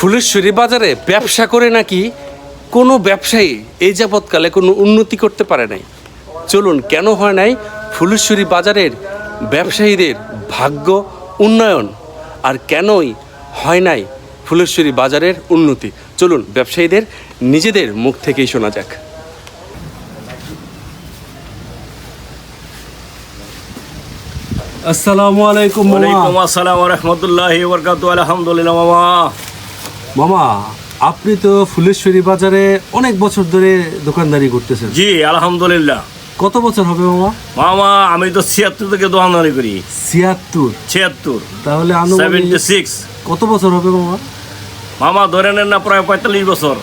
ফুলেশ্বরী বাজারে ব্যবসা করে নাকি কোনো ব্যবসায়ী এই যাবৎকালে কোনো উন্নতি করতে পারে নাই। চলুন, কেন হয় নাই ফুলেশ্বরী বাজারের ব্যবসায়ীদের ভাগ্য উন্নয়ন, আর কেনই হয় নাই ফুলেশ্বরী বাজারের উন্নতি। চলুন ব্যবসায়ীদের নিজেদের মুখ থেকেই শোনা যাক। আসসালামু আলাইকুম মামা। ওয়ালাইকুম আসসালাম ওয়া রাহমাতুল্লাহি ওয়া বারাকাতুহু। আলহামদুলিল্লাহ মামা। মামা, আপনি তো ফুলেশ্বরী বাজারে অনেক বছর ধরে দোকানদারি করতেছেন। জি আলহামদুলিল্লাহ। কত বছর হবে মামা? মামা আমি তো 76 থেকে দোকানদারি করি। 76? 76 তাহলে আনুমানিক 76 কত বছর হবে মামা? মামা ধরে নেন না, প্রায় 45 বছর।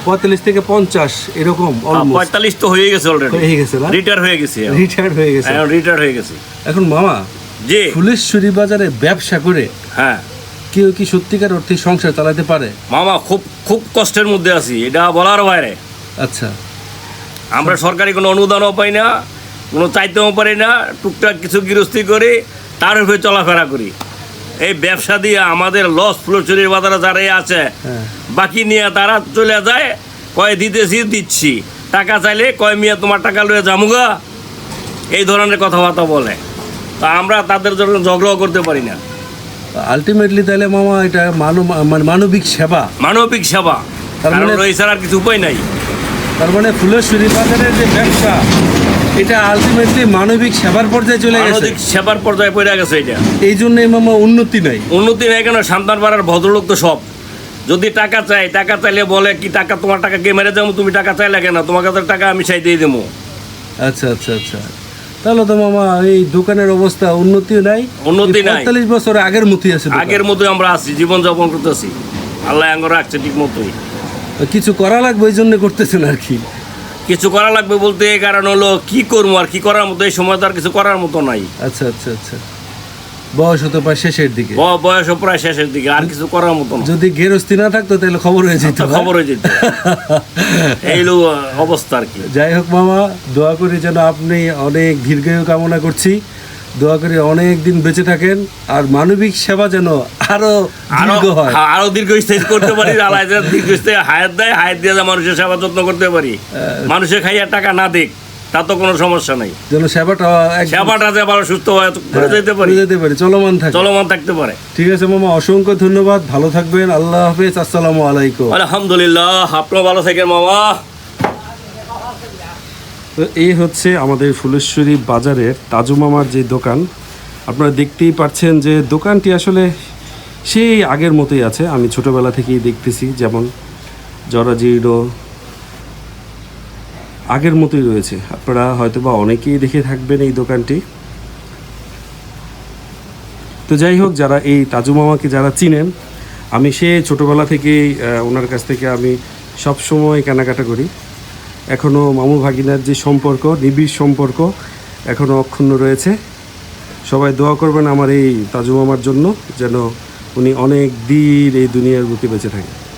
45 থেকে 50 এরকম অলমোস্ট। 45 তো হয়ে গেছে অলরেডি। হয়ে গেছে না? রিটায়ার হয়ে গেছে। রিটায়ার্ড হয়ে গেছে। হ্যাঁ রিটায়ার হয়ে গেছে। এখন মামা, জি ফুলেশ্বরী বাজারে ব্যবসা করে হ্যাঁ কেউ কি সত্যিকার অর্থে সংসার চালাতে পারে? মামা খুব খুব কষ্টের মধ্যে আছি, এটা বলার বাইরে। আচ্ছা। আমরা সরকারি কোনো অনুদানও পাই না, কোনো চাইতেও পারি না, টুকটাক কিছু গৃহস্থী করি, তার উপরে চলাফেরা করি। এই ব্যবসা দিয়ে আমাদের লস ফুলেশ্বরী বাজারে যারা আছে, হ্যাঁ। বাকি নিয়ে তারা চলে যায়, কয় দিতেছি দিচ্ছি, টাকা চাইলে কয় মিয়া তোমার টাকা লয়ে যামুগা, এই ধরনের কথাবার্তা বলে। তা আমরা তাদের জন্য ঝগড়াও করতে পারি না। আলটিমেটলি তাহলে মামা এটা মানে মানবিক সেবা। মানবিক সেবা, তার কারণ মানে- ওই ছাড়া আর কিছু উপায় নাই। তার মানে ফুলেশ্বরী বাজারের যে ব্যবসা, এটা আলটিমেটলি মানবিক সেবার পর্যায়ে চলে গেছে। মানবিক সেবার পর্যায়ে পড়ে গেছে এটা। এই জন্যই মামা উন্নতি নাই। উন্নতি নেই কেন? সন্তান পাড়ার ভদ্রলোক তো সব, যদি টাকা চাই, টাকা চাইলে বলে কি টাকা, তোমার টাকা কে মেরে যাবো, তুমি টাকা চাইলে কেন, তোমার কাছে টাকা আমি চাই দিয়ে দেবো। আচ্ছা আচ্ছা আচ্ছা। তাহলে তো মামা এই দোকানের অবস্থা উন্নতিও নাই। উন্নতি নাই। 45 বছর আগের মতোই আছে দোকান। আগের মতোই আমরা আছি, জীবনযাপন করতেছি, আল্লাহ আঙ্গ রাখছে ঠিক মতোই। কিছু করা লাগবে, ওই জন্য করতেছেন আর কি। কিছু করা লাগবে বলতে এই কারণ হলো, কি করবো আর কি করার মতো, এই সময় তো আর কিছু করার মতো নাই। আচ্ছা আচ্ছা আচ্ছা। বয়স হতে পারে শেষের দিকে, বয়সও প্রায় শেষের দিকে, আর কিছু করার মতো না। যদি গেরস্তি না থাকতো তাহলে খবর হয়ে যেত। খবর হয়ে যেত। এই অবস্থা আর কি। যাই হোক মামা, দোয়া করি যেন আপনি অনেক দীর্ঘায়ু কামনা করছি। দোয়া করি অনেক দিন বেঁচে থাকেন, আর মানবিক সেবা যেন আরো দীর্ঘ হয়। আরো দীর্ঘস্থায়ী করতে পারি। আল্লাহ যেন দীর্ঘস্থায়ী হায়াত দেয়, হায়াত দিয়ে যেন মানুষের সেবা যত্ন করতে পারি। মানুষের খাইয়া টাকা না দিক, তা তো কোনো সমস্যা নাই। যেন সেবাটা যে ভালো সুস্থ হয়ে করে যেতে পারি, চলমান থাকতে পারে। ঠিক আছে মামা, অসংখ্য ধন্যবাদ, ভালো থাকবেন, আল্লাহ হাফেজ, আসসালামু আলাইকুম। আলহামদুলিল্লাহ, আপনিও ভালো থাকেন মামা। তো এই হচ্ছে আমাদের ফুলেশ্বরী বাজারের তাজু মামার যে দোকান। আপনারা দেখতেই পাচ্ছেন যে দোকানটি আসলে সেই আগের মতোই আছে। আমি ছোটোবেলা থেকেই দেখতেছি, যেমন জরাজীর্ণ আগের মতোই রয়েছে। আপনারা হয়তোবা অনেকেই দেখে থাকবেন এই দোকানটি। তো যাই হোক, যারা এই তাজু মামাকে যারা চিনেন, আমি সে ছোটোবেলা থেকেই ওনার কাছ থেকে আমি সব সময় কেনাকাটা করি। এখনও মামু ভাগিনার যে সম্পর্ক, নিবিড় সম্পর্ক এখনও অক্ষুণ্ণ রয়েছে। সবাই দোয়া করবেন আমার এই তাজু মামার জন্য, যেন উনি অনেক দিন এই দুনিয়ার বুকে বেঁচে থাকে।